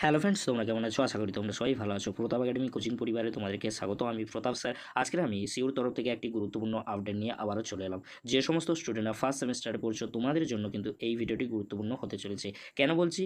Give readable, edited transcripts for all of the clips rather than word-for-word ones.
Hello friends, তোমরা কেমন আছো? আশা করি তোমরা সবাই ভালো আছো। প্রতাপ একাডেমি কোচিং পরিবারে তোমাদেরকে স্বাগত। আমি প্রতাপ স্যার। আজকে আমি সিউর তরফ থেকে একটি গুরুত্বপূর্ণ আপডেট নিয়ে আবারও চলে এলাম। যে সমস্ত স্টুডেন্টরা ফার্স্ট সেমিস্টারে পড়ছো তোমাদের জন্য কিন্তু এই ভিডিওটি গুরুত্বপূর্ণ হতে চলেছে। কেন বলছি?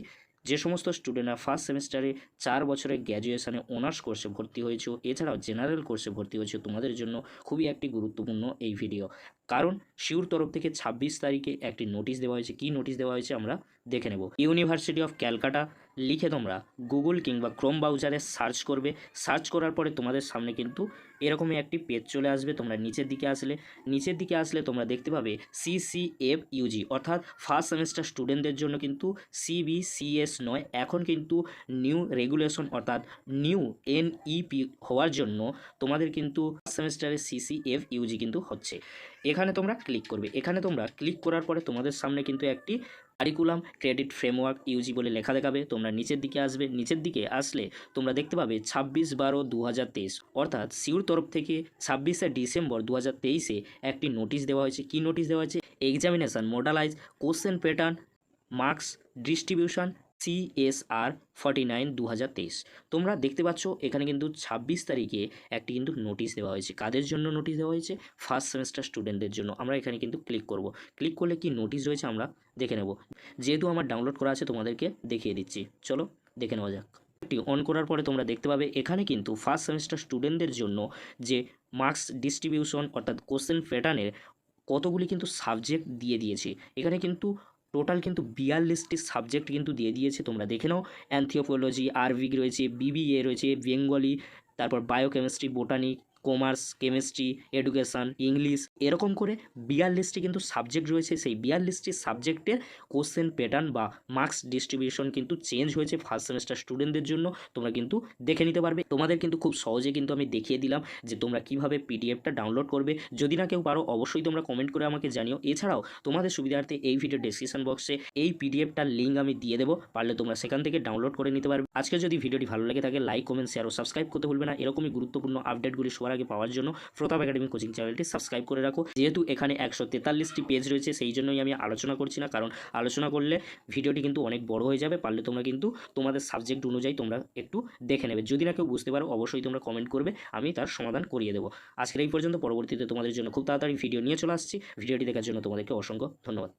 যে সমস্ত স্টুডেন্টরা ফার্স্ট সেমিস্টারে 4 বছরের গ্র্যাজুয়েশনে অনার্স কোর্সে ভর্তি হয়েছো, এছাড়াও জেনারেল কোর্সে ভর্তি হয়েছো, তোমাদের জন্য খুবই একটি গুরুত্বপূর্ণ এই ভিডিও। কারণ সিউর তরফ থেকে 26 তারিখে একটি নোটিশ দেওয়া হয়েছে। কী নোটিশ দেওয়া হয়েছে আমরা দেখে নেব। ইউনিভার্সিটি অফ ক্যালকাটা লিখে তোমরা গুগল কিংবা ক্রোম ব্রাউজারে সার্চ করবে। সার্চ করার পরে তোমাদের সামনে কিন্তু এরকমই একটি পেজ চলে আসবে। তোমরা নিচের দিকে আসলে তোমরা দেখতে পাবে সিসিএফ ইউজি, অর্থাৎ ফার্স্ট সেমিস্টার স্টুডেন্টদের জন্য কিন্তু সিবিসিএস নয়, এখন কিন্তু নিউ রেগুলেশন অর্থাৎ নিউ এনইপি হওয়ার জন্য তোমাদের কিন্তু ফার্স্ট সেমিস্টারে সিসিএফ ইউজি কিন্তু হচ্ছে। এখানে তোমরা ক্লিক করবে। এখানে তোমরা ক্লিক করার পরে তোমাদের সামনে কিন্তু একটি কারিকুলাম ক্রেডিট ফ্রেমওয়ার্ক ইউজি বলে লেখা দেখাবে। তোমরা নিচের দিকে আসবে। নিচের দিকে আসলে তোমরা দেখতে পাবে 26/12/2023, অর্থাৎ সিউর তরফ থেকে 26শে ডিসেম্বর 2023-এ একটি নোটিশ দেওয়া হয়েছে। কি নোটিশ দেওয়া হয়েছে? এক্সামিনেশান মডেলাইজ question pattern marks distribution CSR 49/2023। তোমরা দেখতে পাচ্ছ এখানে কিন্তু 26 তারিখে একটি কিন্তু নোটিশ দেওয়া হয়েছে। কাদের জন্য নোটিশ দেওয়া হয়েছে? ফার্স্ট সেমিস্টার স্টুডেন্টদের জন্য। আমরা এখানে কিন্তু ক্লিক করব। ক্লিক করলে কি নোটিশ রয়েছে আমরা দেখে নেব। যেহেতু আমার ডাউনলোড করা আছে তোমাদেরকে দেখিয়ে দিচ্ছি, চলো দেখে নেওয়া যাক। এটি অন করার পরে তোমরা দেখতে পাবে এখানে কিন্তু ফার্স্ট সেমিস্টার স্টুডেন্টদের জন্য যে মার্কস ডিস্ট্রিবিউশন অর্থাৎ কোশ্চেন প্যাটার্নের কতগুলি কিন্তু সাবজেক্ট দিয়ে দিয়েছে। এখানে কিন্তু টোটাল কিন্তু 42টি সাবজেক্ট কিন্তু দিয়ে দিয়েছে। তোমরা দেখে নাও। অ্যানথ্রোপোলজি, আরবিক রয়েছে, বিবিএ রয়েছে, বেঙ্গলি, তারপর biochemistry, botany, commerce, chemistry, education, English, এরকম করে 42টি কিন্তু সাবজেক্ট রয়েছে। সেই 42টি সাবজেক্টের কোশ্চেন প্যাটার্ন বা মার্কস ডিস্ট্রিবিউশন কিন্তু চেঞ্জ হয়েছে ফার্স্ট সেমিস্টার স্টুডেন্টদের জন্য। তোমরা কিন্তু দেখে নিতে পারবে। তোমাদের কিন্তু খুব সহজে কিন্তু আমি দেখিয়ে দিলাম যে তোমরা কিভাবে পিডিএফটা ডাউনলোড করবে। যদি না কেউ পারো অবশ্যই তোমরা কমেন্ট করে আমাকে জানিও। এছাড়াও তোমাদের সুবিধার্থে এই ভিডিও ডেসক্রিপশন বক্সে এই পিডিএফটার লিঙ্ক আমি দিয়ে দেবো, পারলে তোমরা সেখান থেকে ডাউনলোড করে নিতে পারবে। আজকে যদি ভিডিওটি ভালো লাগে থাকে লাইক, কমেন্ট, শেয়ার ও সাবস্ক্রাইব করতে ভুলবে না। এরকমই গুরুত্বপূর্ণ আপডেটগুলি সবার আগে পাওয়ার জন্য প্রতাপ একাডেমি কোচিং চ্যানেলটি সাবস্ক্রাইব করে রাখো। যেহেতু এখানে 143টি পেজ রয়েছে সেই জন্যই আমি আলোচনা করছি না, কারণ আলোচনা করলে ভিডিওটি কিন্তু অনেক বড় হয়ে যাবে। পারলে তোমরা কিন্তু তোমাদের সাবজেক্ট অনুযায়ী তোমরা একটু দেখে নেবে। যদি না কেউ বুঝতে পারো অবশ্যই তোমরা কমেন্ট করবে, আমি তার সমাধান করিয়ে দেবো। আজকের এই পর্যন্ত। পরবর্তীতে তোমাদের জন্য খুব তাড়াতাড়ি ভিডিও নিয়ে চলে আসছি। ভিডিওটি দেখার জন্য তোমাদেরকে অসংখ্য ধন্যবাদ।